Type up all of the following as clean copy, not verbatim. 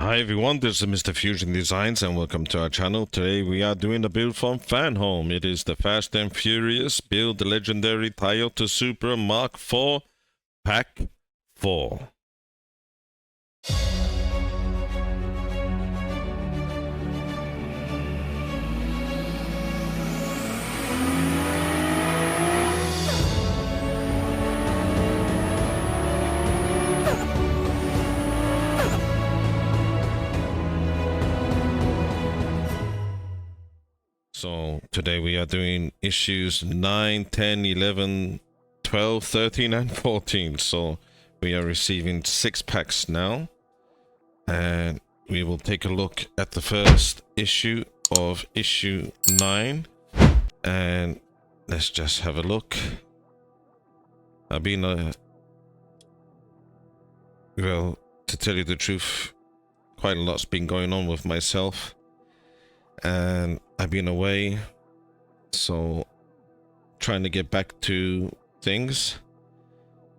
Hi everyone, this is Mr. Fusion Designs and welcome to our channel. Today we are doing a build from Fanhome. It is the Fast and Furious build, the legendary Toyota Supra Mark IV Pack 4. So today we are doing issues 9, 10, 11, 12, 13 and 14. So we are receiving 6 packs now. And we will take a look at the first issue of issue 9. And let's just have a look. I've been, well, to tell you the truth, quite a lot's been going on with myself. And I've been away, so trying to get back to things.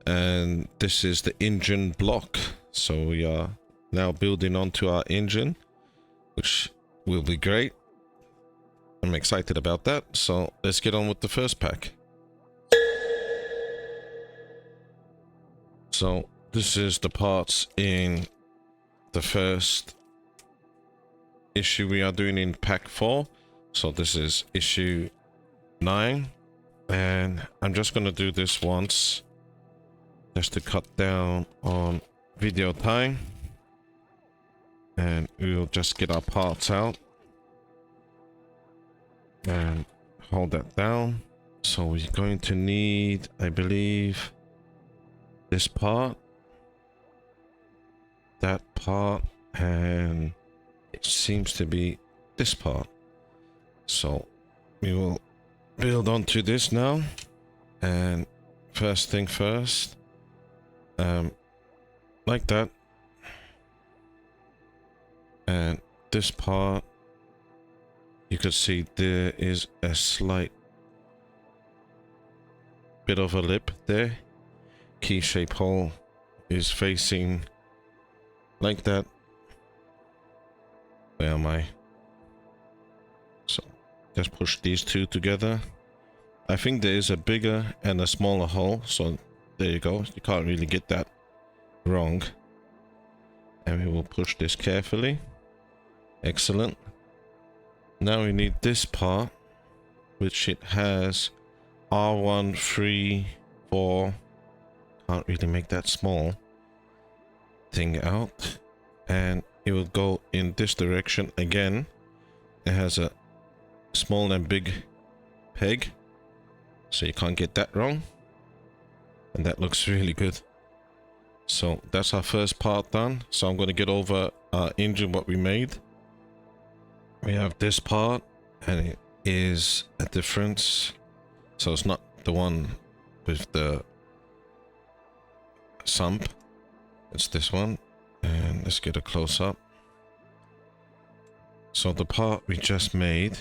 And this is the engine block, so we are now building onto our engine, which will be great. I'm excited about that, so let's get on with the first pack. So this is the parts in the first issue we are doing in pack 4. So this is issue 9, and I'm just going to do this once just to cut down on video time, and we'll just get our parts out and hold that down. So we're going to need, I believe, this part, that part, and it seems to be this part. So we will build onto this now, and first thing first, like that, and this part, you could see there is a slight bit of a lip there. Key shape hole is facing like that. Where am I? So just push these two together. I think there is a bigger and a smaller hole, so there you go. You can't really get that wrong. And we will push this carefully. Excellent. Now we need this part, which it has R1, 3, 4. Can't really make that small thing out. And it will go in this direction again. It has a small and big peg, so you can't get that wrong, and that looks really good. So that's our first part done. So I'm going to get over our engine, what we made. We have this part, and it is a difference, so it's not the one with the sump, it's this one. And let's get a close-up. So the part we just made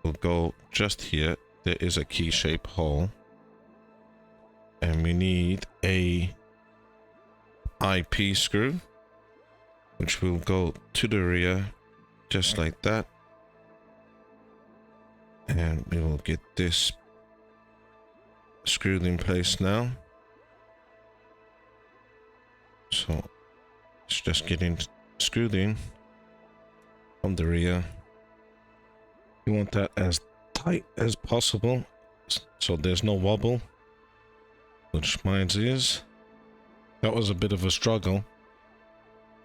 will go just here. There is a key shape hole, and we need a IP screw, which will go to the rear just like that. And we will get this screwed in place now. So it's just getting screwed in from the rear. You want that as tight as possible, so there's no wobble, which mine is. That was a bit of a struggle.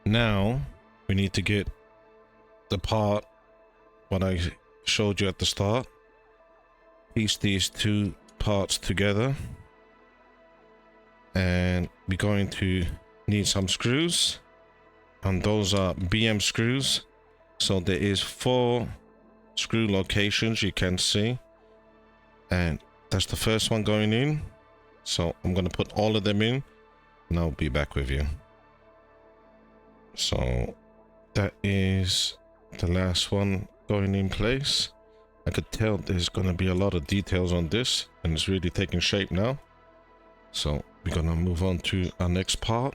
Now we need to get the part what I showed you at the start. Piece these two parts together, and we're going to need some screws. And those are BM screws. So there is 4 screw locations you can see, and that's the first one going in. So I'm going to put all of them in, and I'll be back with you. So that is the last one going in place. I could tell there's going to be a lot of details on this, and it's really taking shape now. So we're going to move on to our next part.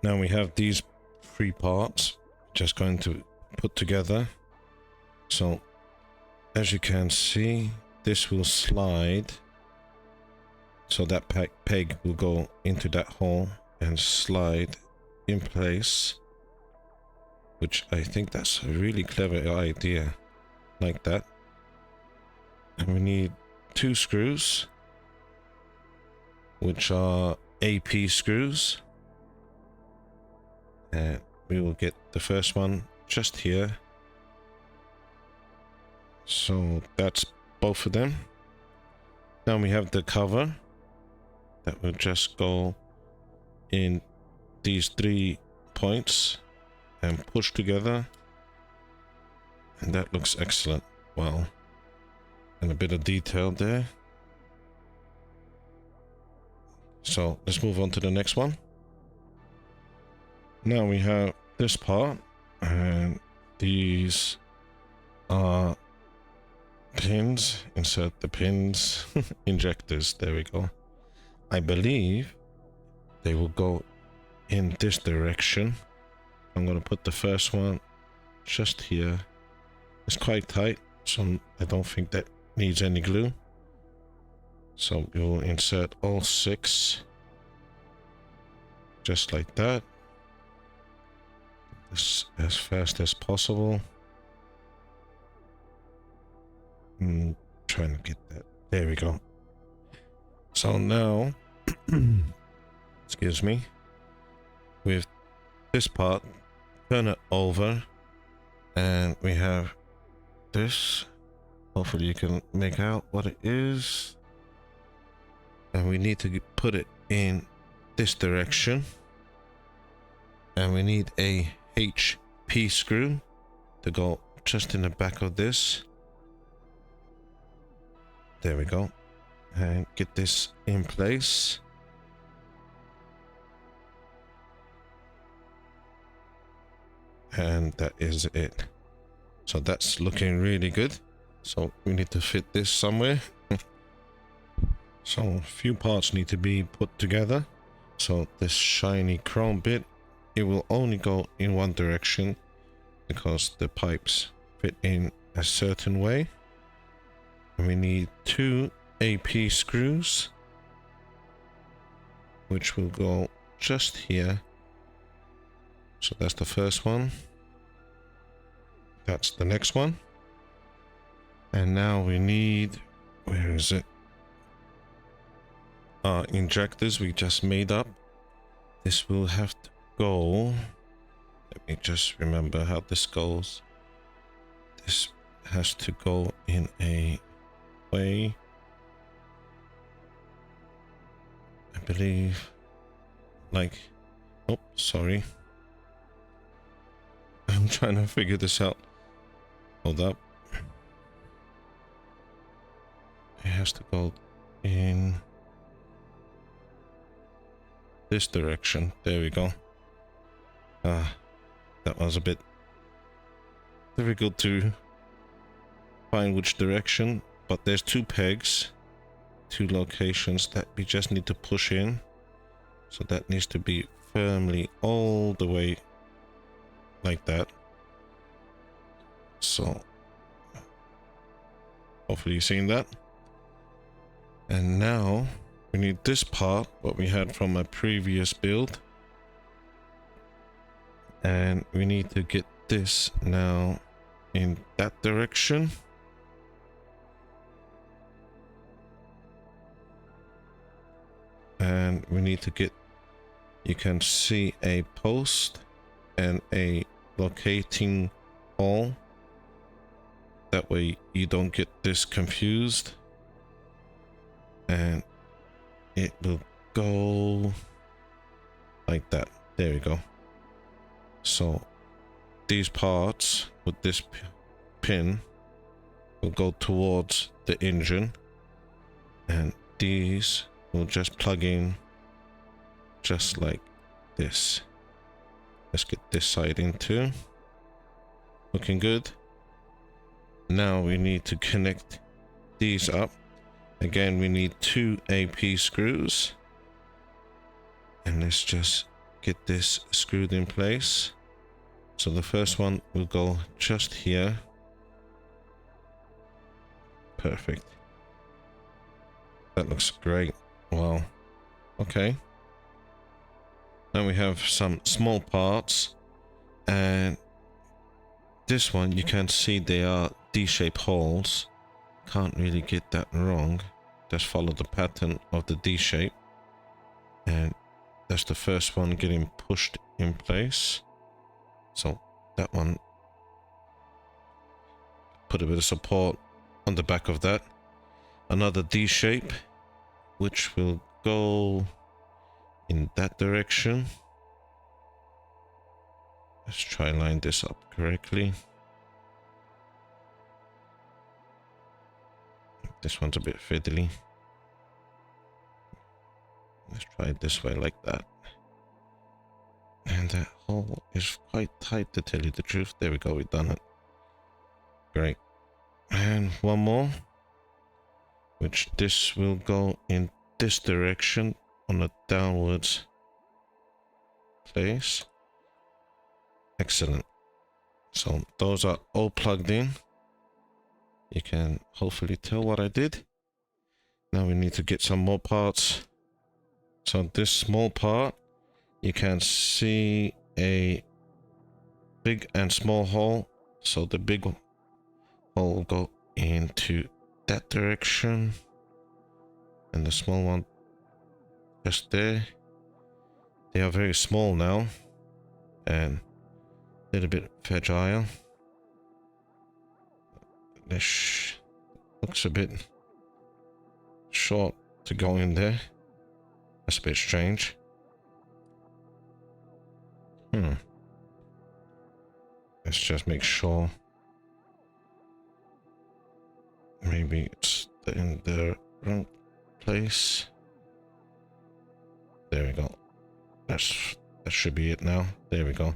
Now we have these three parts, just going to put together. So as you can see, this will slide, so that peg will go into that hole and slide in place, which I think that's a really clever idea, like that. And we need 2 screws, which are AP screws, and we will get the first one just here. So that's both of them. Now we have the cover that will just go in these 3 points and push together, and that looks excellent. Wow, and a bit of detail there. So let's move on to the next one. Now we have this part, and these are pins. Insert the pins. Injectors, there we go. I believe they will go in this direction. I'm going to put the first one just here. It's quite tight, so I don't think that needs any glue. So we will insert all 6 just like that. This as fast as possible. Trying to get that. There we go. So now, excuse me, with this part, turn it over, and we have this. Hopefully you can make out what it is. And we need to put it in this direction. And we need a HP screw to go just in the back of this. There we go. And get this in place. And that is it. So that's looking really good. So we need to fit this somewhere. So a few parts need to be put together. So this shiny chrome bit, it will only go in one direction because the pipes fit in a certain way. And we need 2 AP screws, which will go just here. So that's the first one. That's the next one. And now we need, where is it? Our injectors we just made up. This will have to go. Let me just remember how this goes. This has to go in a way, I believe, like, oh, sorry. I'm trying to figure this out. Hold up. It has to go in this direction. There we go. That was a bit difficult to find which direction, but there's 2 pegs, 2 locations that we just need to push in. So that needs to be firmly all the way like that. So hopefully you've seen that. And now we need this part, what we had from a previous build. And we need to get this now in that direction. And we need to get, you can see a post and a locating hole. That way you don't get this confused. And it will go like that. There we go. So these parts with this pin will go towards the engine, and these will just plug in just like this. Let's get this side in too. Looking good. Now we need to connect these up. Again, we need 2 AP screws. And let's just get this screwed in place. So the first one will go just here. Perfect. That looks great. Wow. Okay. Now we have some small parts, and this one you can see they are D-shaped holes. Can't really get that wrong. Just follow the pattern of the D shape, and that's the first one getting pushed in place. So that one, put a bit of support on the back of that. Another D shape, which will go in that direction. Let's try and line this up correctly. This one's a bit fiddly. Let's try it this way, like that. And that hole is quite tight, to tell you the truth. There we go, we've done it. Great. And one more, which this will go in this direction on a downwards place. Excellent. So those are all plugged in. You can hopefully tell what I did. Now we need to get some more parts. So this small part, you can see a big and small hole. So the big hole will go into that direction, and the small one just there. They are very small now and a little bit fragile. This looks a bit short to go in there. That's a bit strange. Let's just make sure. Maybe it's in the wrong place. There we go. That should be it now. There we go.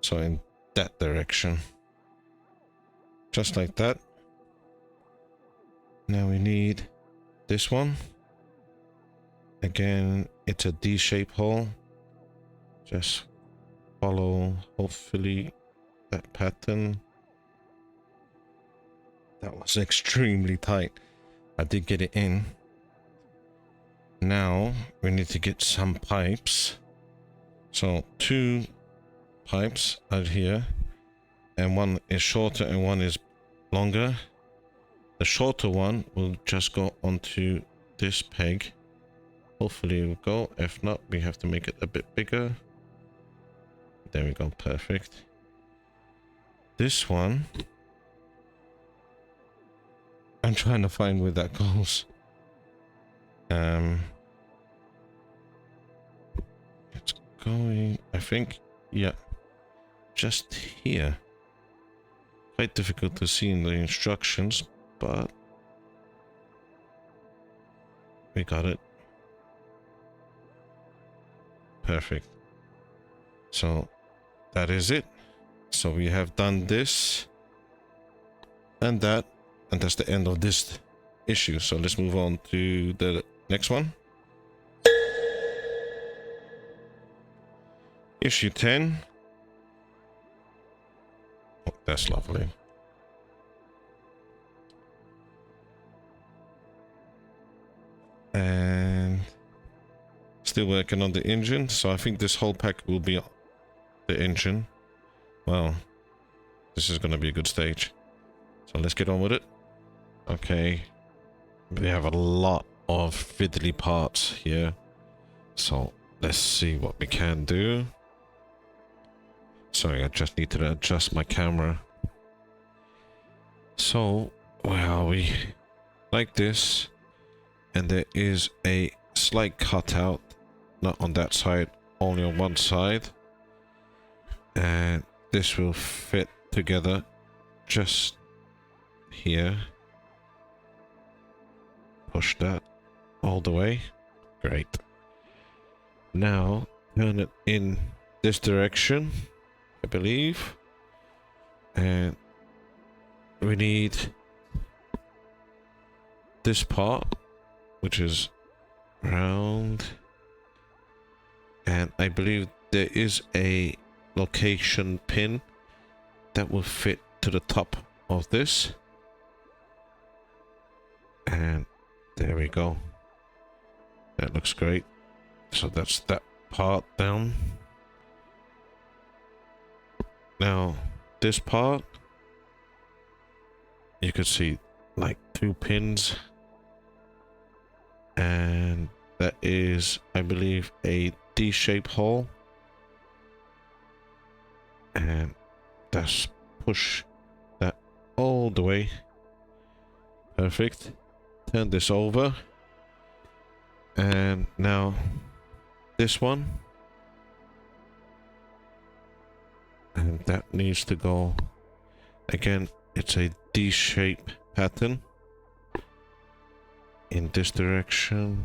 So in that direction. Just like that. Now we need this one. Again, it's a D-shaped hole. Just follow, hopefully, that pattern. That was extremely tight. I did get it in. Now we need to get some pipes. So 2 pipes out here, and one is shorter and one is longer. The shorter one will just go onto this peg. Hopefully it will go. If not, we have to make it a bit bigger. There we go. Perfect. This one, I'm trying to find where that goes. It's going, I think, yeah, just here. Quite difficult to see in the instructions, but we got it. Perfect. So that is it. So we have done this and that, and that's the end of this issue. So let's move on to the next one. Issue 10. Oh, that's lovely. And still working on the engine, so I think this whole pack will be the engine. Well, this is going to be a good stage. So let's get on with it. Okay. We have a lot of fiddly parts here. So let's see what we can do. Sorry, I just need to adjust my camera. So, where are we? Like this. And there is a slight cutout. Not on that side, only on one side. And this will fit together just here. Push that all the way. Great. Now turn it in this direction, I believe. And we need this part, which is round. And I believe there is a location pin that will fit to the top of this. And there we go. That looks great. So that's that part down. Now this part, you can see like 2 pins, and that is, I believe, a D-shaped hole, and that's push that all the way. Perfect. Turn this over, and now this one, and that needs to go again. It's a D-shape pattern in this direction.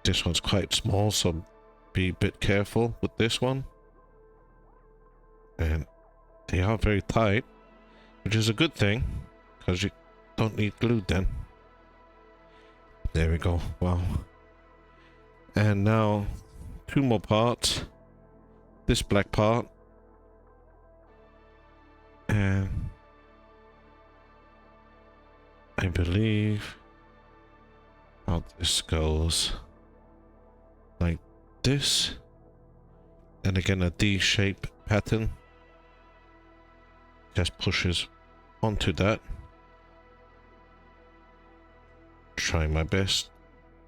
This one's quite small, so be a bit careful with this one. And they are very tight, which is a good thing, because you don't need glue then. There we go. Wow. And now 2 more parts. This black part, and I believe how this goes like this, and again a D-shaped pattern just pushes onto that. Try my best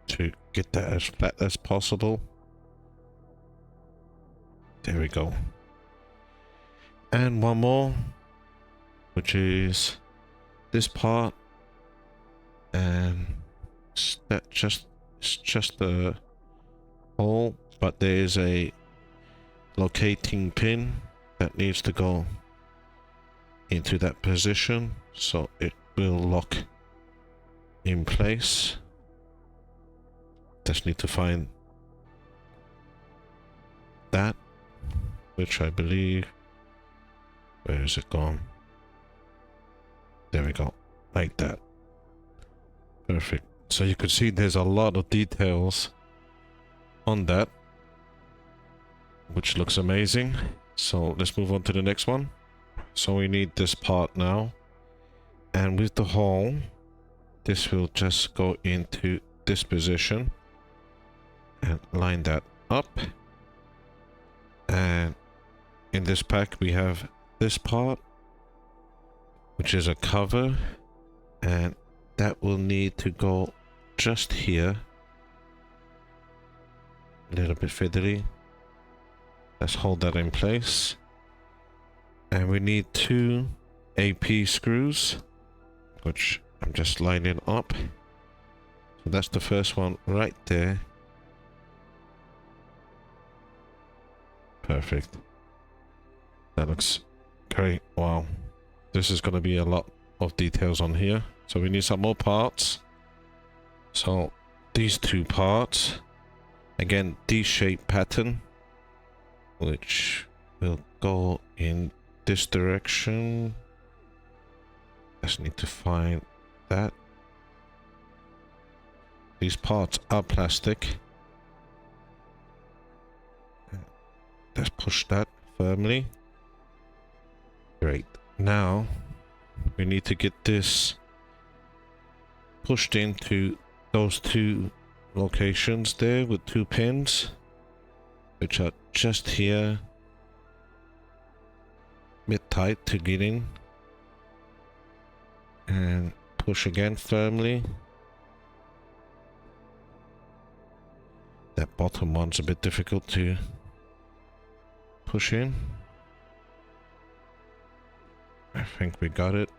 to get that as flat as possible. There we go. And one more, which is this part, and it's just a hole, but there is a locating pin that needs to go into that position, so it will lock in place. Just need to find that, which I believe, where is it gone? There we go, like that. Perfect. So you can see there's a lot of details on that, which looks amazing. So let's move on to the next one. So we need this part now, and with the hole, this will just go into this position and line that up. And in this pack we have this part, which is a cover, and that will need to go just here. A little bit fiddly. Let's hold that in place. And we need 2 AP screws, which I'm just lining up. So that's the first one right there. Perfect. That looks great. Wow. This is going to be a lot of details on here. So we need some more parts. So these 2 parts, again, D-shaped pattern, which will go in this direction. Just need to find that. These parts are plastic. Let's push that firmly. Great. Now we need to get this pushed into those 2 locations there with 2 pins, which are just here. Bit tight to get in. And push again firmly. That bottom one's a bit difficult to push in. I think we got it.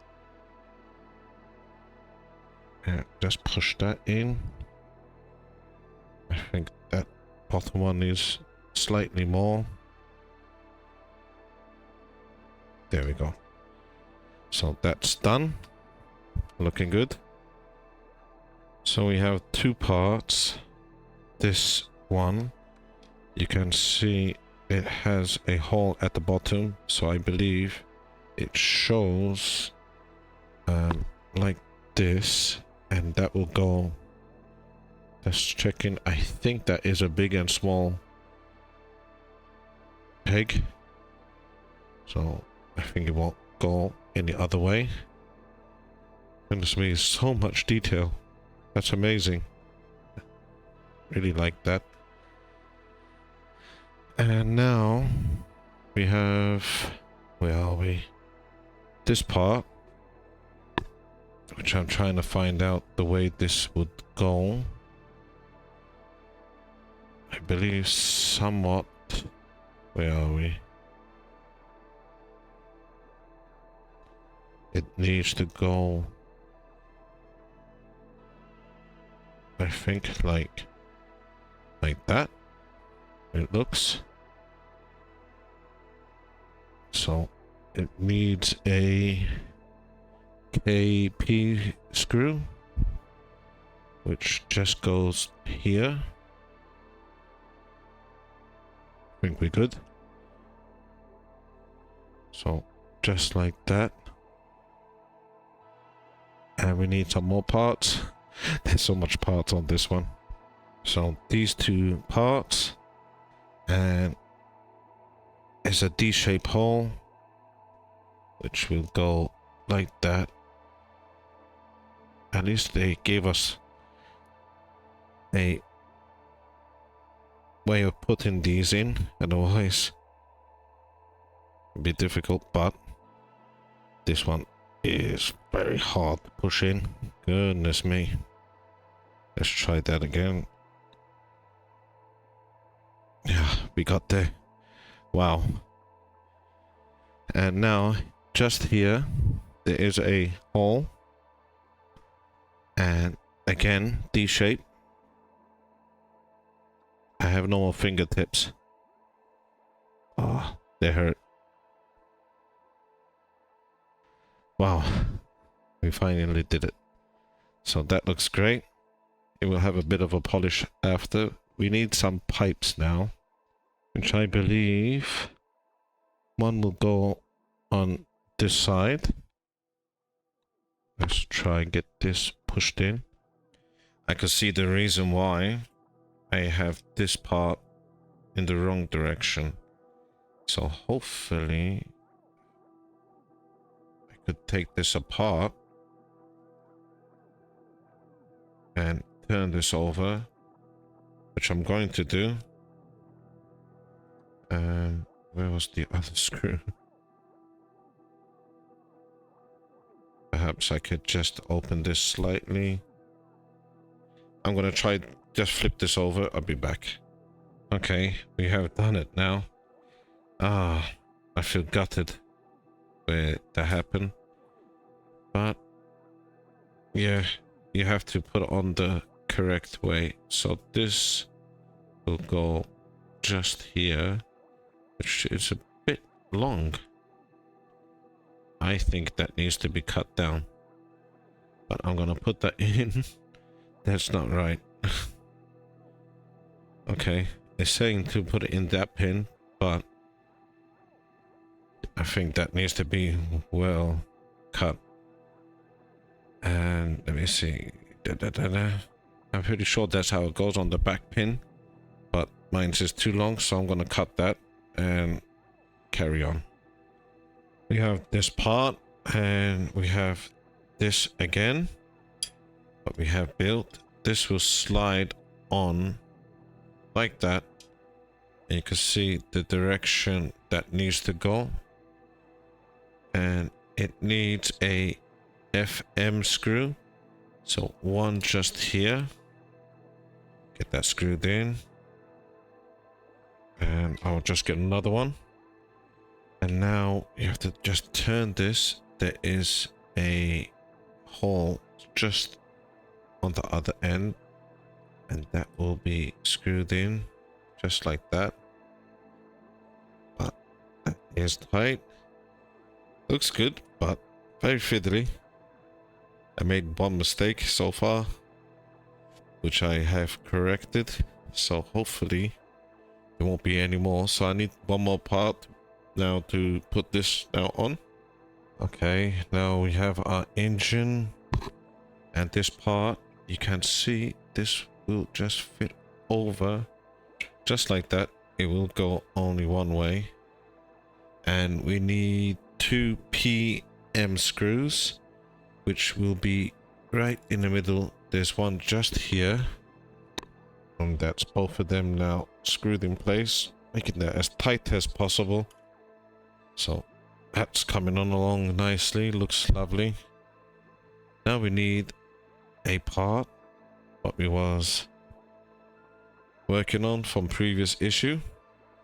And just push that in. I think that bottom one is slightly more. There we go. So that's done. Looking good. So we have 2 parts. This one, you can see it has a hole at the bottom, so I believe it shows like this, and that will go. Just checking. I think that is a big and small peg. So I think it won't go any other way. Goodness me, so much detail. That's amazing. Really like that. And now we have, where are we? This part, which I'm trying to find out the way this would go. I believe somewhat, where are we? It needs to go, I think, like that. It looks. So it needs a KP screw, which just goes here. I think we're good. So just like that. And we need some more parts. There's so much parts on this one. So these two parts, and it's a D-shaped hole, which will go like that. At least they gave us a way of putting these in, otherwise it'd be difficult, but this one is very hard to push in. Goodness me. Let's try that again. Yeah, we got there. Wow. And now, just here, there is a hole. And again, D-shape. I have no more fingertips. Ah, they hurt. Wow. We finally did it. So that looks great. It will have a bit of a polish after. We need some pipes now, which I believe one will go on this side. Let's try and get this pushed in. I can see the reason why I have this part in the wrong direction. So hopefully I could take this apart and turn this over, which I'm going to do. Where was the other screw? Perhaps I could just open this slightly. I'm gonna try just flip this over. I'll be back. Okay, we have done it now. Ah, I feel gutted where that happened. But yeah, you have to put it on the correct way. So this will go just here, which is a bit long. I think that needs to be cut down, but I'm gonna put that in. That's not right. Okay, it's saying to put it in that pin, but I think that needs to be well cut. And let me see. I'm pretty sure that's how it goes on the back pin, but mine's is too long, so I'm gonna cut that and carry on. We have this part, and we have this again. What we have built, this will slide on like that. And you can see the direction that needs to go. And it needs a FM screw. So one just here. Get that screwed in. And I'll just get another one. And now you have to just turn this. There is a hole just on the other end, and that will be screwed in just like that. But that is tight. Looks good, but very fiddly. I made one mistake so far, which I have corrected, so hopefully there won't be any more. So I need one more part now to put this now on. Okay, now we have our engine, and this part, you can see this will just fit over just like that it will go only one way. And we need 2 PM screws, which will be right in the middle. There's one just here. And that's both of them now screwed in place, making that as tight as possible. So that's coming on along nicely, looks lovely. Now we need a part, what we was working on from previous issue.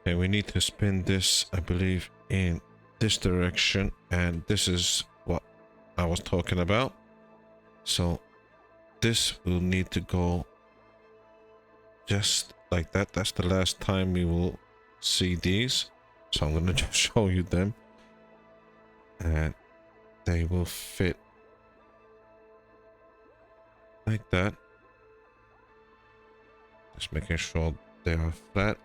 And we need to spin this, I believe, in this direction, and this is what I was talking about. So this will need to go just like that. That's the last time we will see these, so I'm going to just show you them, and they will fit like that. Just making sure they are flat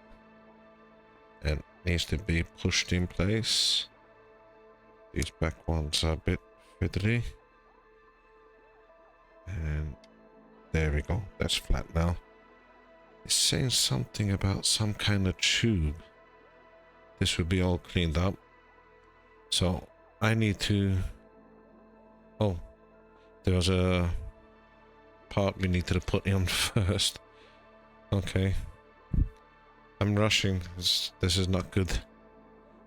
and needs to be pushed in place. These back ones are a bit fiddly, and there we go, that's flat now. It's saying something about some kind of tube. This will be all cleaned up, so I need to... Oh, there was a part we needed to put in first. Okay, I'm rushing. This is not good.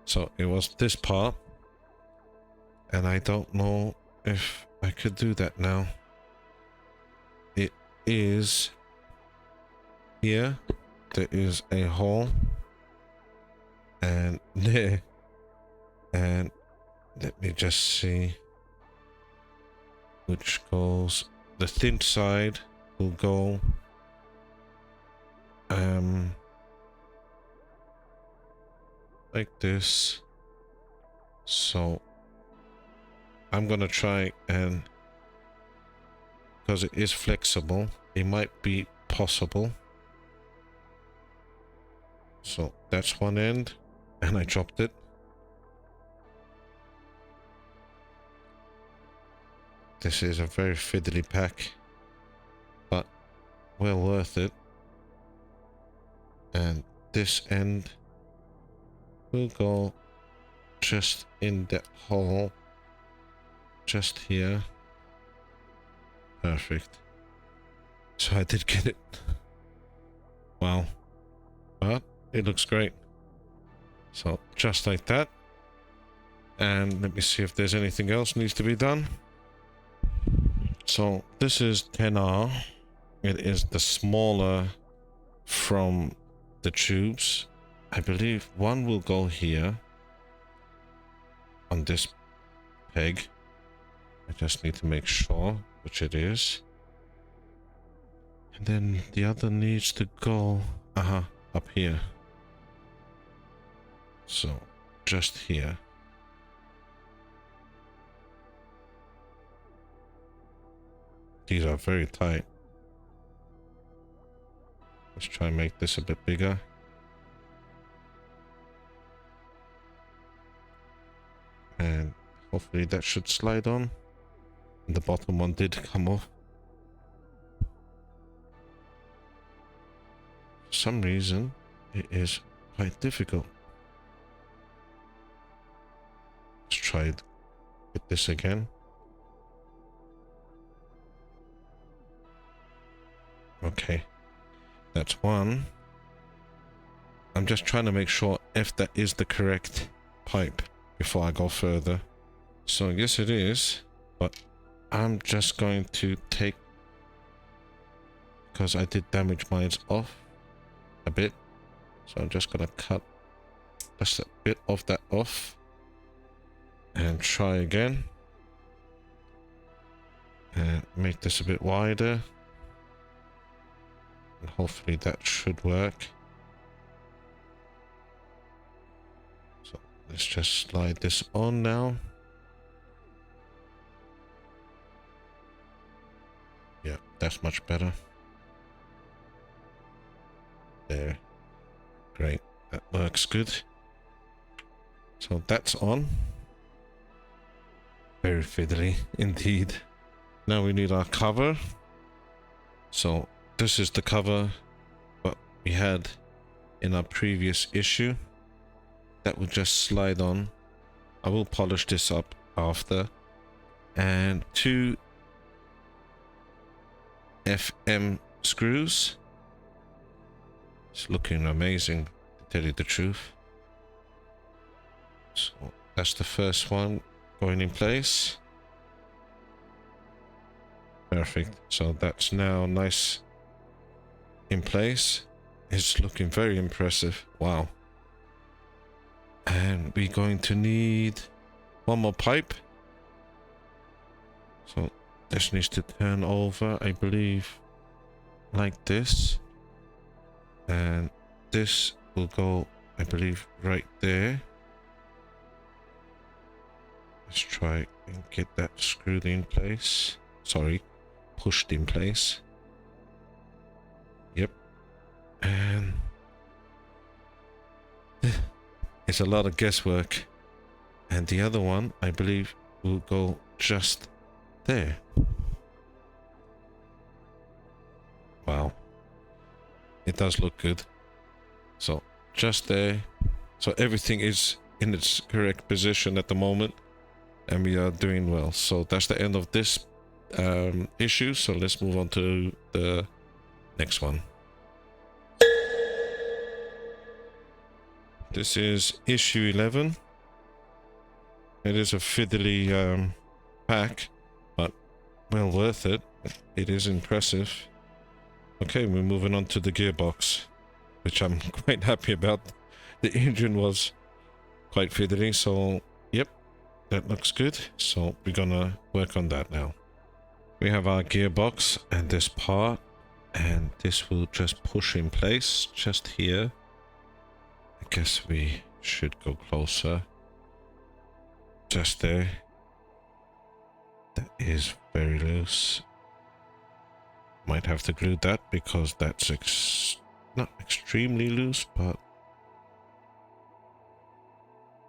So it was this part, and I don't know if I could do that now. It is here. There is a hole, and there, and let me just see which goes. The thin side will go like this. So I'm gonna try, and because it is flexible, it might be possible. So that's one end, and I dropped it. This is a very fiddly pack, but well worth it. And this end will go just in that hole, just here. Perfect. So I did get it. Wow. But it looks great. So just like that. And let me see if there's anything else needs to be done. So this is 10R. It is the smaller from the tubes. I believe one will go here on this peg. I just need to make sure which it is. And then the other needs to go up here. So just here. These are very tight. Let's try and make this a bit bigger. And hopefully that should slide on. And the bottom one did come off. For some reason, it is quite difficult. Let's try it with this again. Okay, that's one. I'm just trying to make sure if that is the correct pipe before I go further. So yes it is, but I'm just going to take, because I did damage mine off a bit, so I'm just gonna cut just a bit of that off and try again and make this a bit wider. And hopefully that should work. So let's just slide this on now. Yeah, that's much better. There. Great. That works good. So that's on. Very fiddly indeed. Now we need our cover. So this is the cover what we had in our previous issue. That will just slide on. I will polish this up after. And 2 FM screws. It's looking amazing, to tell you the truth. So that's the first one going in place. Perfect. So that's now nice in place. It's looking very impressive. Wow. And we're going to need one more pipe. So this needs to turn over, I believe, like this. And this will go, I believe, right there. Let's try and get that screwed in place. Sorry, pushed in place. Yep. And it's a lot of guesswork. And the other one, I believe, will go just there. Wow. It does look good. So, just there. So everything is in its correct position at the moment. And we are doing well. So that's the end of this issue. So let's move on to the next one. This is issue 11. It is a fiddly pack, but well worth it. It is impressive. Okay, we're moving on to the gearbox, which I'm quite happy about. The engine was quite fiddly, so yep, that looks good. So we're gonna work on that now. We have our gearbox and this part, and this will just push in place just here. I guess we should go closer. Just there. That is very loose. Might have to glue that because that's not extremely loose, but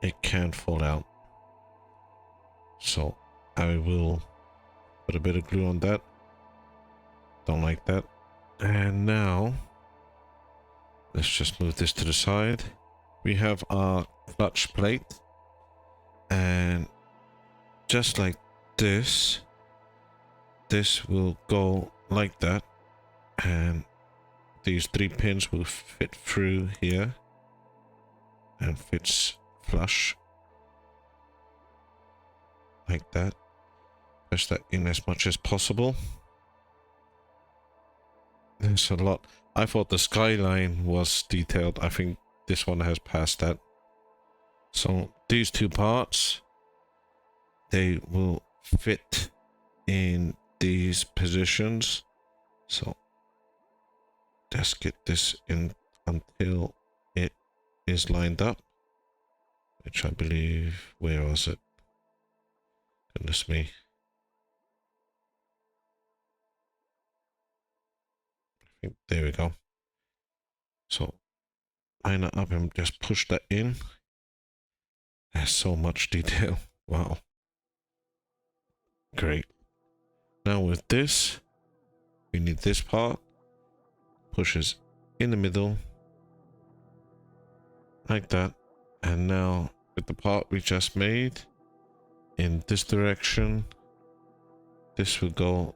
it can fall out. So I will put a bit of glue on that. Don't like that. And now let's just move this to the side. We have our clutch plate, and just like this will go like that, and these 3 pins will fit through here and fits flush like that. Press that in as much as possible. There's a lot. I thought the skyline was detailed. I think this one has passed that. So these 2 parts, they will fit in these positions. So just get this in until it is lined up, which I believe, where was it? Goodness me. I think there we go. So line it up and just push that in. There's so much detail. Wow. Great. Now with this, we need this part. Pushes in the middle. Like that. And now with the part we just made, in this direction, this will go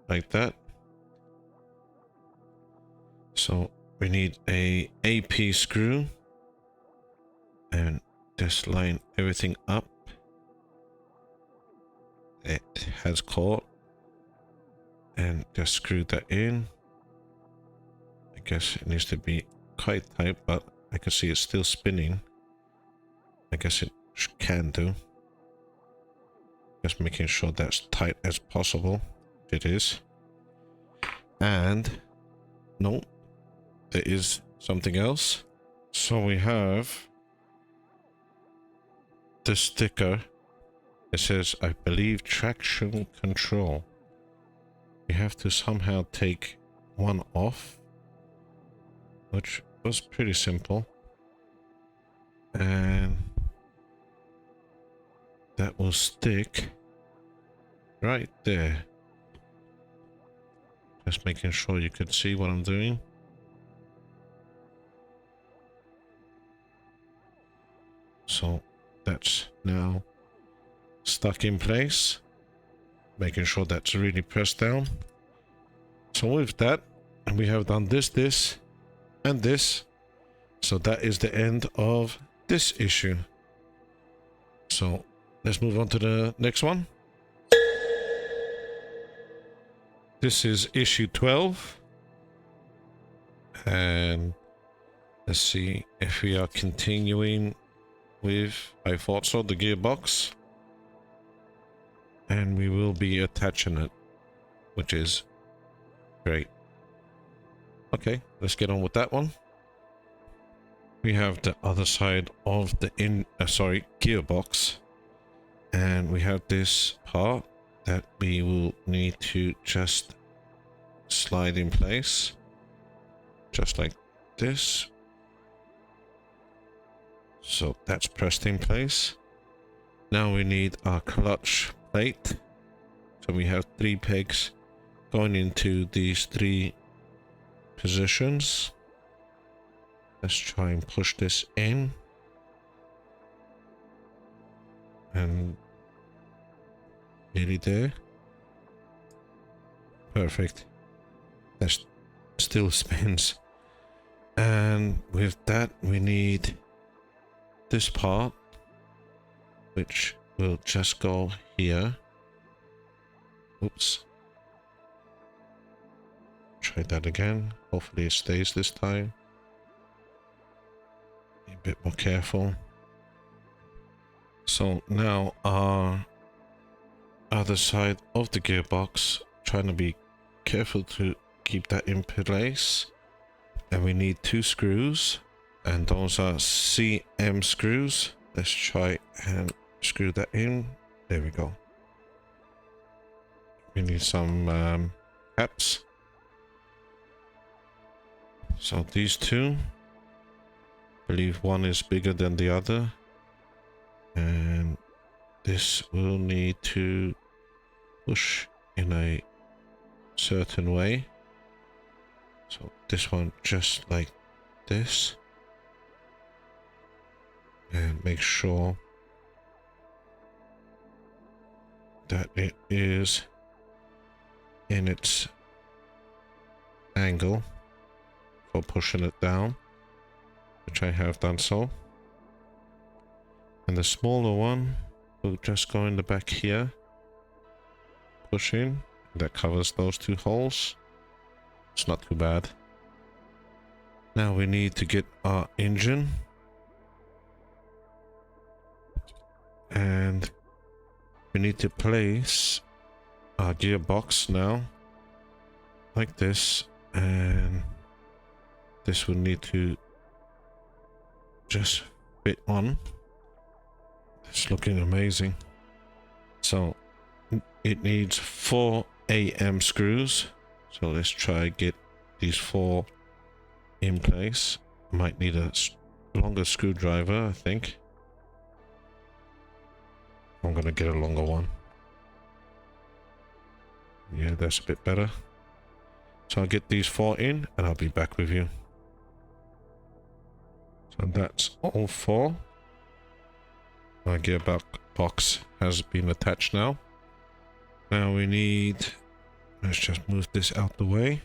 like that. So we need a AP screw and just line everything up. It has caught, and just screw that in. I guess it needs to be quite tight, but I can see it's still spinning. I guess it can do. Just making sure that's tight as possible. It is. And no, there is something else. So we have the sticker. It says, I believe, traction control. We have to somehow take one off, which was pretty simple. And that will stick right there. Just making sure you can see what I'm doing. So that's now stuck in place, making sure that's really pressed down. So with that, we have done this, and this. So that is the end of this issue. So let's move on to the next one. This is issue 12. And let's see if we are continuing with, I thought so, the gearbox. And we will be attaching it, which is great. Okay, let's get on with that one. We have the other side of the gearbox, and we have this part that we will need to just slide in place, just like this. So that's pressed in place. Now we need our clutch plate. So we have 3 pegs going into these 3 positions. Let's try and push this in. And nearly there. Perfect. That still spins. And with that we need this part, which will just go here. Oops. Try that again. Hopefully it stays this time. Be a bit more careful. So now our other side of the gearbox, trying to be careful to keep that in place. And we need 2 screws, and those are CM screws. Let's try and screw that in. There we go. We need some caps. So these 2, I believe one is bigger than the other, and this will need to push in a certain way. So this one just like this, and make sure that it is in its angle for pushing it down, which I have done so. And the smaller one will just go in the back here, push in, that covers those 2 holes. It's not too bad. Now we need to get our engine, and we need to place our gearbox now like this, and this will need to just fit on. It's looking amazing. So it needs 4 AM screws. So let's try get these 4 in place. Might need a longer screwdriver, I think. I'm gonna get a longer one. Yeah, that's a bit better. So I'll get these 4 in, and I'll be back with you. So that's all 4. My gearbox has been attached now. Now we need... Let's just move this out the way.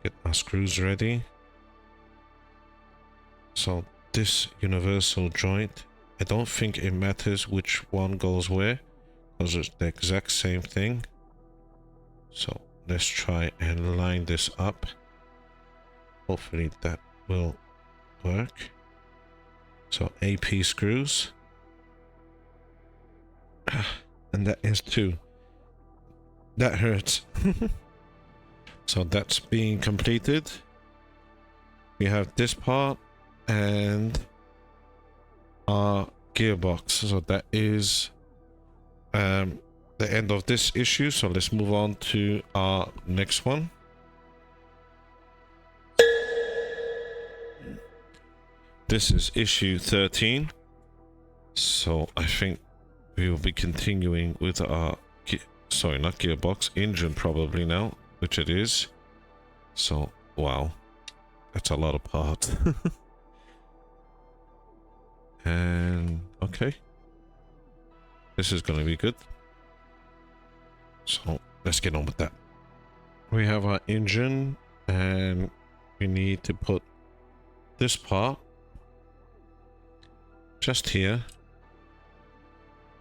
Get our screws ready. So this universal joint, I don't think it matters which one goes where, because it's the exact same thing. So let's try and line this up. Hopefully that will work. So AP screws. And that is 2. That hurts. So that's being completed. We have this part and our gearbox. So that is the end of this issue. So let's move on to our next one. This is issue 13. So I think we will be continuing with our, sorry, not gearbox, engine probably now, which it is. So, wow. That's a lot of parts. And okay, this is gonna be good. So let's get on with that. We have our engine, and we need to put this part just here,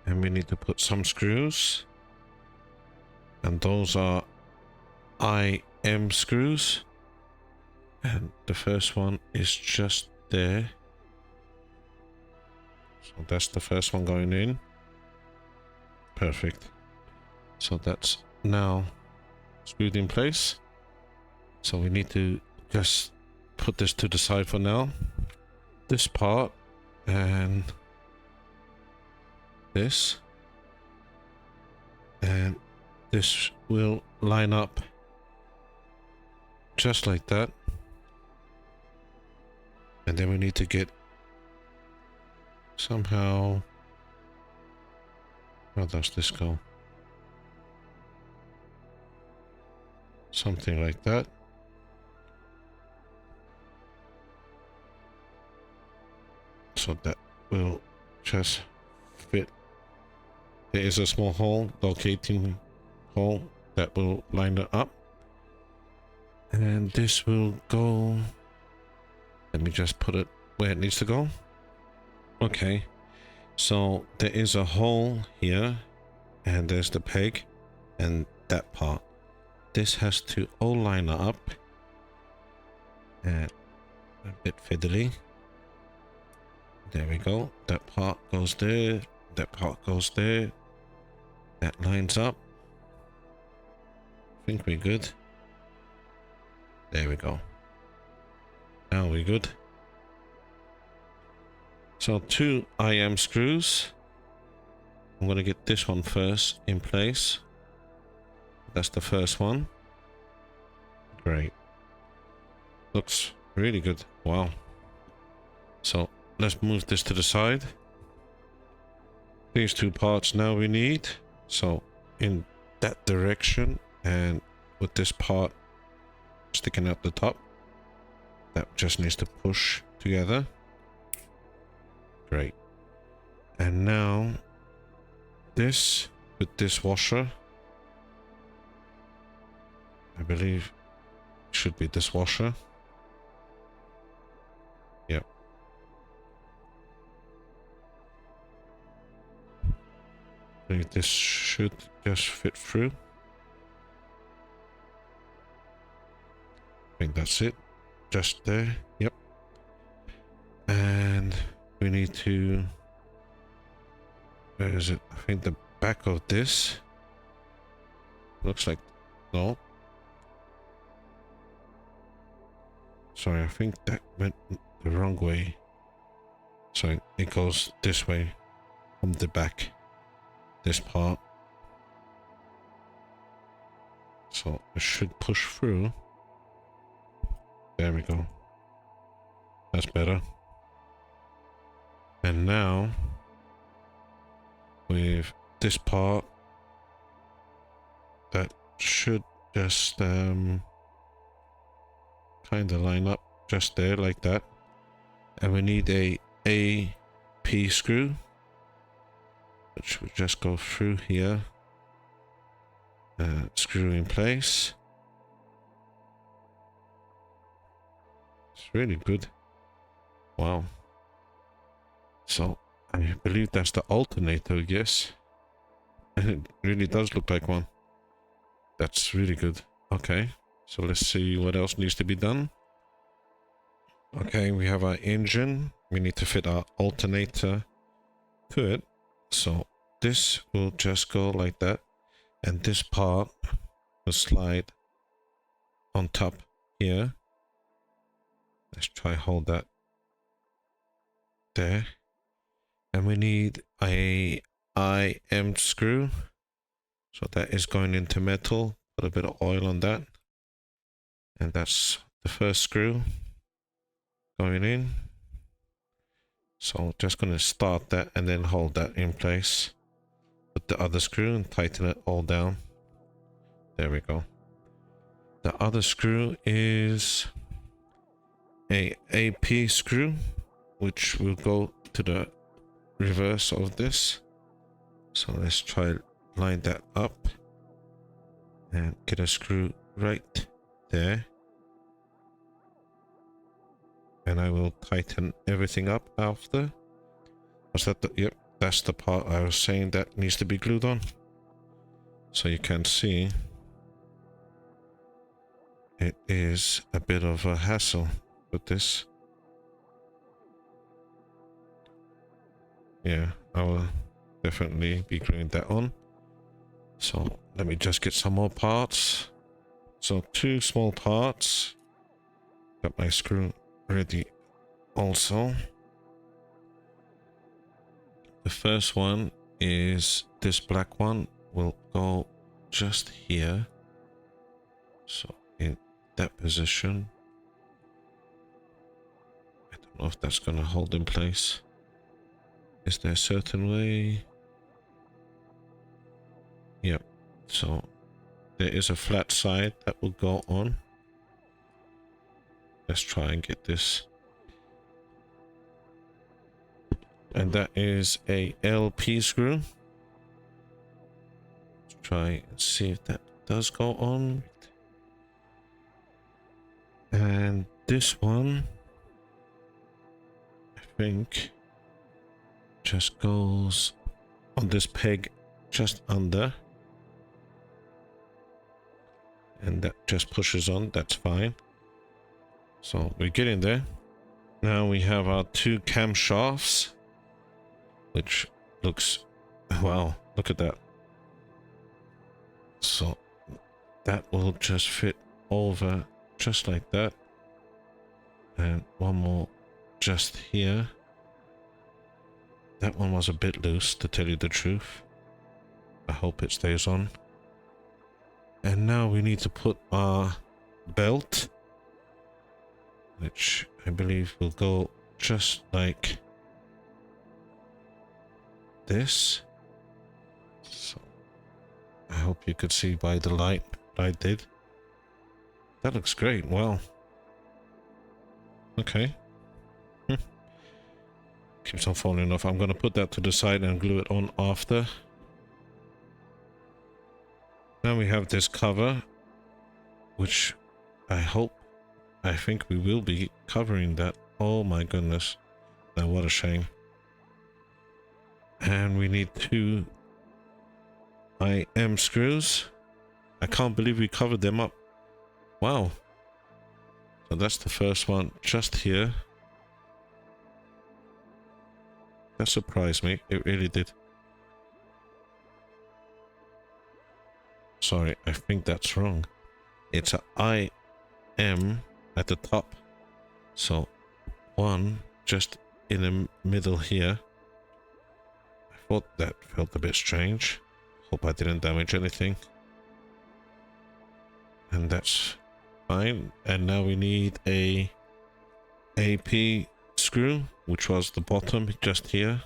and we need to put some screws, and those are IM screws, and the first one is just there. So that's the first one going in. Perfect. So that's now screwed in place. So we need to just put this to the side for now. This part and this, and this will line up just like that. And then we need to get somehow, how does this go? Something like that. So that will just fit. There is a small hole, locating hole, that will line it up. And this will go, let me just put it where it needs to go. Okay, so there is a hole here, and there's the peg, and that part. This has to all line up, and a bit fiddly. There we go. That part goes there, that part goes there, that lines up. I think we're good. There we go. Now we're good. So 2 IM screws. I'm gonna get this one first in place. That's the first one. Great. Looks really good. Wow. So let's move this to the side. These 2 parts now we need. So in that direction, and with this part sticking out the top, that just needs to push together. Great. And now this with this washer, I believe should be this washer. Yep. I think this should just fit through. I think that's it. Just there. Yep. And we need to, where is it? I think the back of this looks like, no. Sorry, I think that went the wrong way. So it goes this way from the back, this part. So it should push through. There we go. That's better. And now with this part, that should just kind of line up just there like that. And we need a AP screw, which will just go through here, screw in place. It's really good. Wow. So I believe that's the alternator, yes. And it really does look like one. That's really good. Okay, so let's see what else needs to be done. Okay, we have our engine. We need to fit our alternator to it. So this will just go like that. And this part will slide on top here. Let's try hold that there. And we need a IM screw. So that is going into metal. Put a bit of oil on that. And that's the first screw going in. So just going to start that and then hold that in place. Put the other screw and tighten it all down. There we go. The other screw is a AP screw, which will go to the reverse of this. So let's try line that up and get a screw right there. And I will tighten everything up after. Was that the, yep, that's the part I was saying that needs to be glued on. So you can see it is a bit of a hassle with this. Yeah, I will definitely be gluing that on. So let me just get some more parts. So 2 small parts. Got my screw ready also. The first one is this black one will go just here. So in that position. I don't know if that's going to hold in place. Is there a certain way? Yep. So there is a flat side that will go on. Let's try and get this. And that is a LP screw. Let's try and see if that does go on. And this one, I think, just goes on this peg just under. And that just pushes on, that's fine. So we're getting there. Now we have our 2 camshafts, which looks, wow, look at that. So that will just fit over just like that. And one more just here. That one was a bit loose, to tell you the truth. I hope it stays on. And now we need to put our belt, which I believe will go just like this. So I hope you could see by the light what I did. That looks great. Wow. Okay. Keeps on falling off. I'm going to put that to the side and glue it on after. Now we have this cover, which I think we will be covering that. Oh my goodness. Now what a shame. And we need 2 IM screws. I can't believe we covered them up. Wow. So that's the first one just here. That surprised me. It really did. Sorry, I think that's wrong. It's a IM at the top. So 1 just in the middle here. I thought that felt a bit strange. Hope I didn't damage anything. And that's fine. And now we need a AP screw, which was the bottom just here.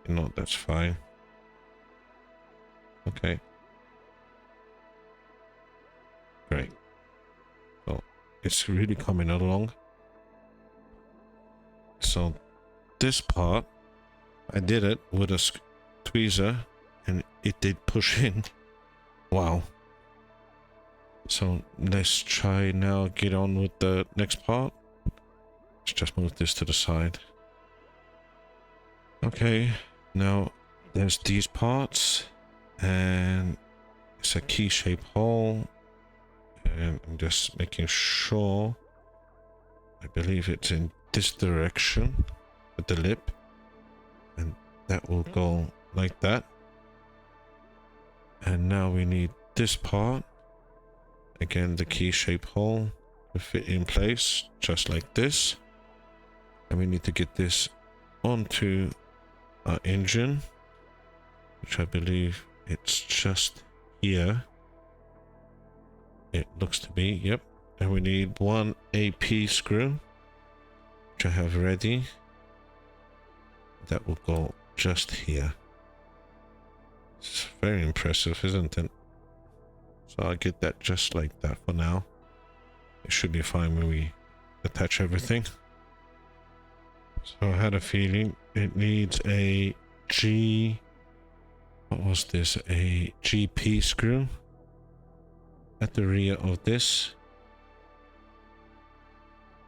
No, that's fine. Okay. Great. So it's really coming along. So this part, I did it with a tweezer and it did push in. Wow. So let's try now get on with the next part. Let's just move this to the side. Okay, now there's these parts and it's a key shaped hole, and I'm just making sure. I believe it's in this direction with the lip, and that will go like that. And now we need this part, again the key shaped hole to fit in place just like this. And we need to get this onto our engine, which I believe it's just here. It looks to be, yep. And we need 1 AP screw, which I have ready. That will go just here. It's very impressive, isn't it? So I'll get that just like that for now. It should be fine when we attach everything. So I had a feeling it needs a what was this? A GP screw at the rear of this.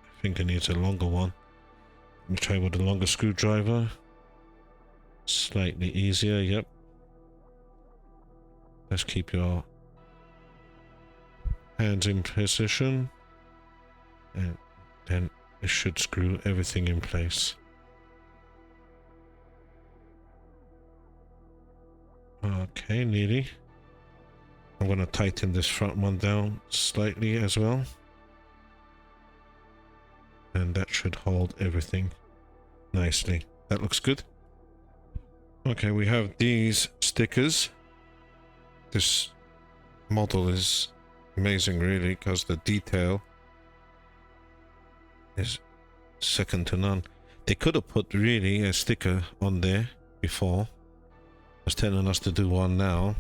I think it needs a longer one. Let me try with a longer screwdriver. Slightly easier, yep. Let's keep your hands in position, and then it should screw everything in place. Okay, nearly. I'm going to tighten this front one down slightly as well, and that should hold everything nicely. That looks good. Okay, we have these stickers. This model is amazing, really, because the detail is second to none. They could have put really a sticker on there before. It's telling us to do one now.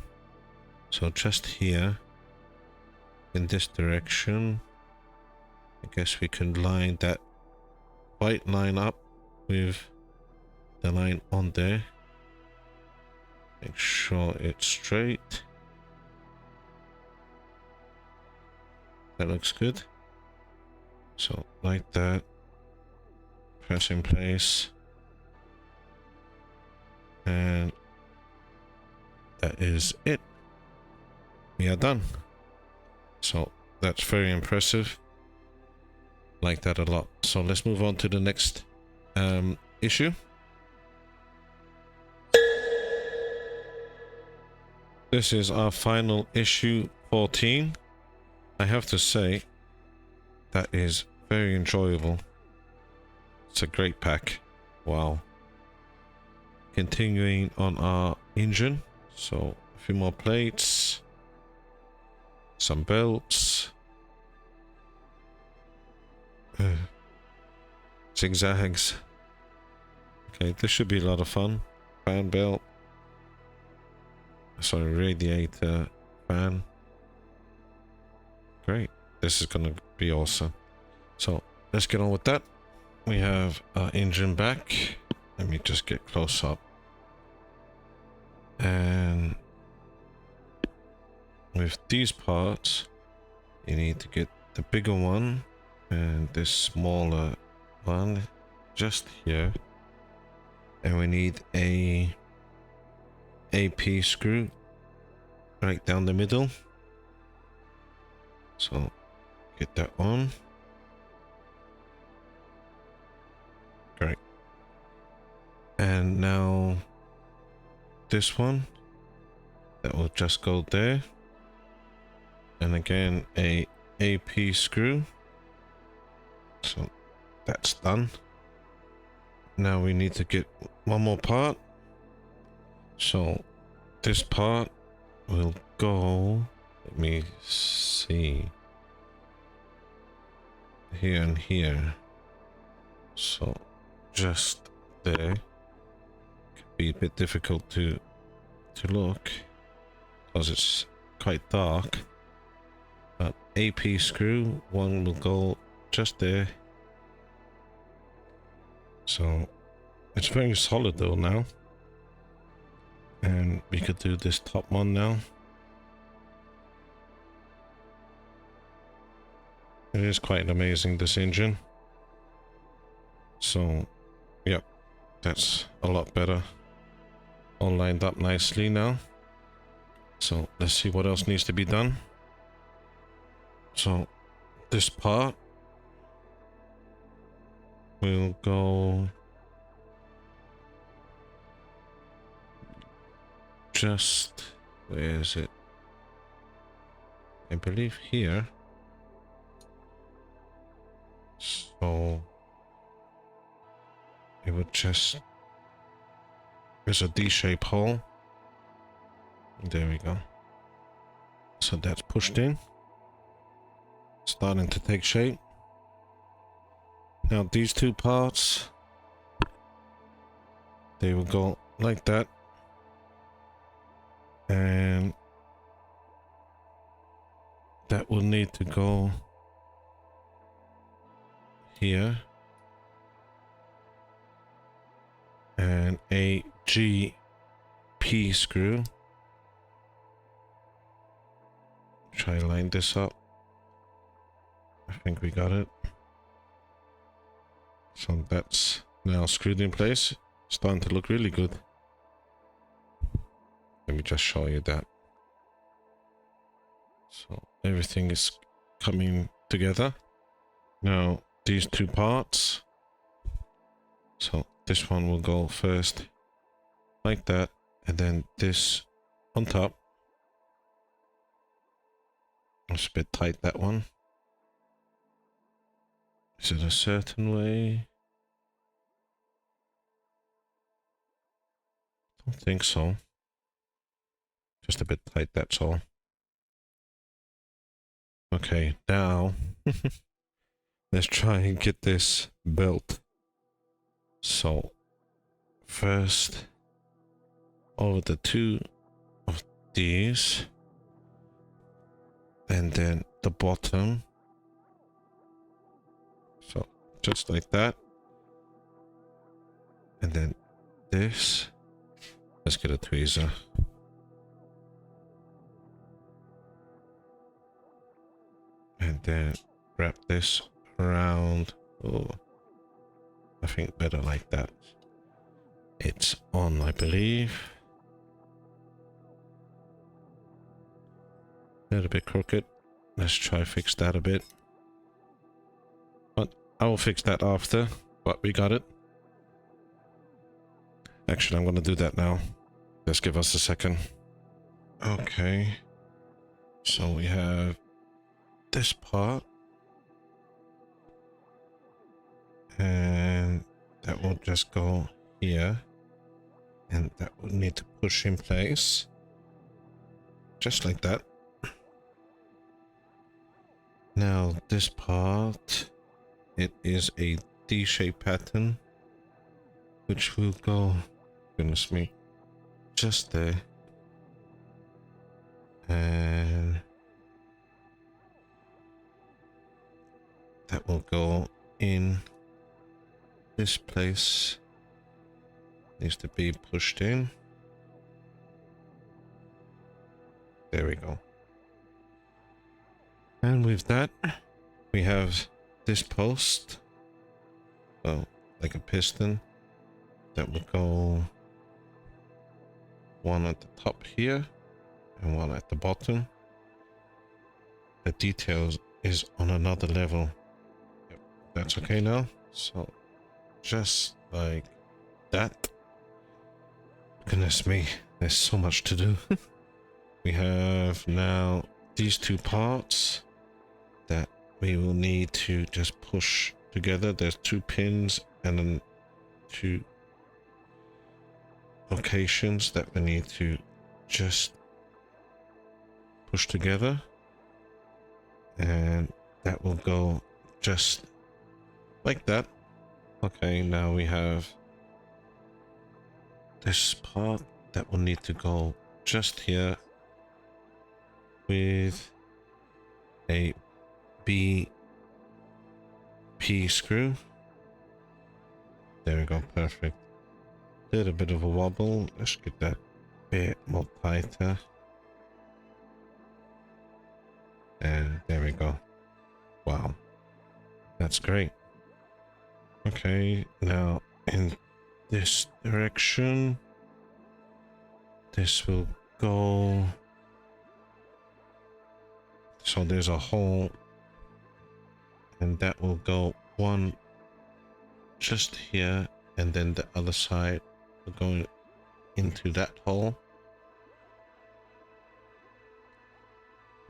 So just here, in this direction, I guess we can line that white line up with the line on there. Make sure it's straight. That looks good. So like that. Press in place. And that is it. We are done. So that's very impressive. Like that a lot. So let's move on to the next issue. This is our final issue 14. I have to say that is very enjoyable. It's a great pack. Wow. Continuing on our engine. So a few more plates. Some belts. Zigzags. Okay, this should be a lot of fun. Fan belt. Sorry, radiator fan. Great. This is gonna be awesome. So let's get on with that. We have our engine back. Let me just get close up. And with these parts, you need to get the bigger one and this smaller one just here. And we need a AP screw right down the middle. So get that on. Great. And now this one, that will just go there. And again, a AP screw. So that's done. Now we need to get one more part. So this part will go, let me see, here and here. So just there. Could be a bit difficult to look because it's quite dark. But AP screw, one will go just there. So it's very solid though now. And we could do this top one now. It is quite amazing, this engine. So, yep, that's a lot better. All lined up nicely now. So let's see what else needs to be done. So this part will go just, where is it? I believe here. So it would just, there's a D-shaped hole. There we go. So that's pushed in, starting to take shape. Now these two parts, they will go like that. And that will need to go here. And a GP screw. Try to line this up. I think we got it. So that's now screwed in place. Starting to look really good. Let me just show you that. So everything is coming together. Now these two parts. So this one will go first like that, and then this on top. It's a bit tight, that one. Is it a certain way? Don't think so. Just a bit tight, that's all. Okay, now let's try and get this built. So first, over the two of these, and then the bottom. So just like that. And then this. Let's get a tweezer. And then wrap this around. Oh, I think better like that. It's on, I believe. A little bit crooked. Let's try fix that a bit. But I will fix that after. But we got it. Actually, I'm going to do that now. Just give us a second. Okay. So we have this part. And that will just go here. And that will need to push in place. Just like that. Now this part, it is a D-shaped pattern, which will go, goodness me, just there. And that will go in this place. Needs to be pushed in. There we go. And with that, we have this post, well, like a piston, that will go one at the top here and one at the bottom. The details is on another level. Yep, that's okay now. So just like that. Goodness me, there's so much to do. We have now these two parts that we will need to just push together. There's two pins and then two locations that we need to just push together, and that will go just like that. Okay, now we have this part that will need to go just here with a BP screw. There we go, perfect. Little bit of a wobble. Let's get that bit more tighter. And there we go. Wow, that's great. Okay, now in this direction, this will go. So there's a hole, and that will go one just here, and then the other side will go into that hole.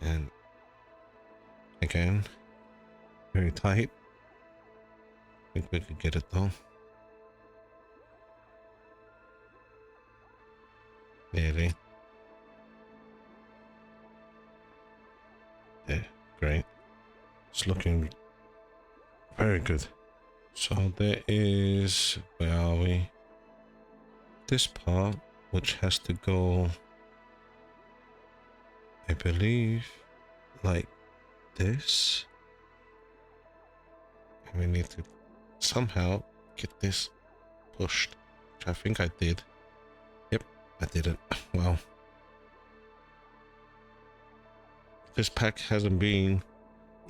And again, very tight. I think we could get it though. Nearly. Yeah, great. It's looking very good. So there is, where are we? This part, which has to go, I believe, like this. And we need to somehow get this pushed, which I think I did. Yep, I did it. Wow. This pack hasn't been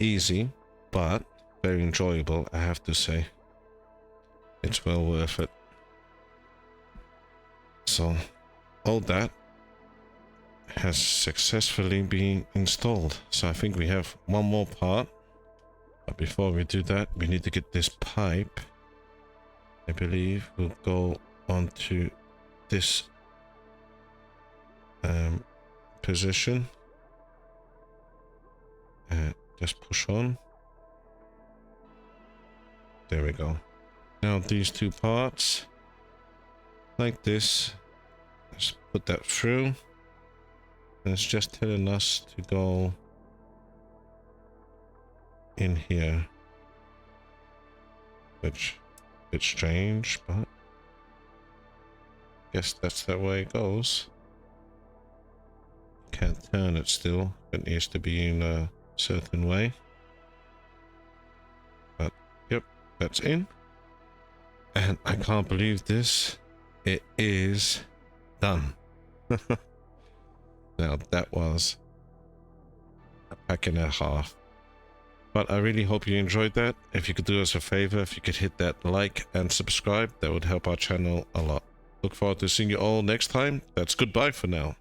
easy, but very enjoyable, I have to say. It's well worth it. So, all that has successfully been installed. So I think we have one more part. But before we do that, we need to get this pipe. I believe we'll go onto this position. Just push on. There we go. Now these two parts, like this, let's put that through. And it's just telling us to go in here, which a bit strange, but I guess that's the way it goes. Can't turn it still, it needs to be in a certain way. But yep, that's in. And I can't believe this, it is done. Now that was a pack and a half. But I really hope you enjoyed that. If you could do us a favor, if you could hit that like and subscribe, that would help our channel a lot. Look forward to seeing you all next time. That's goodbye for now.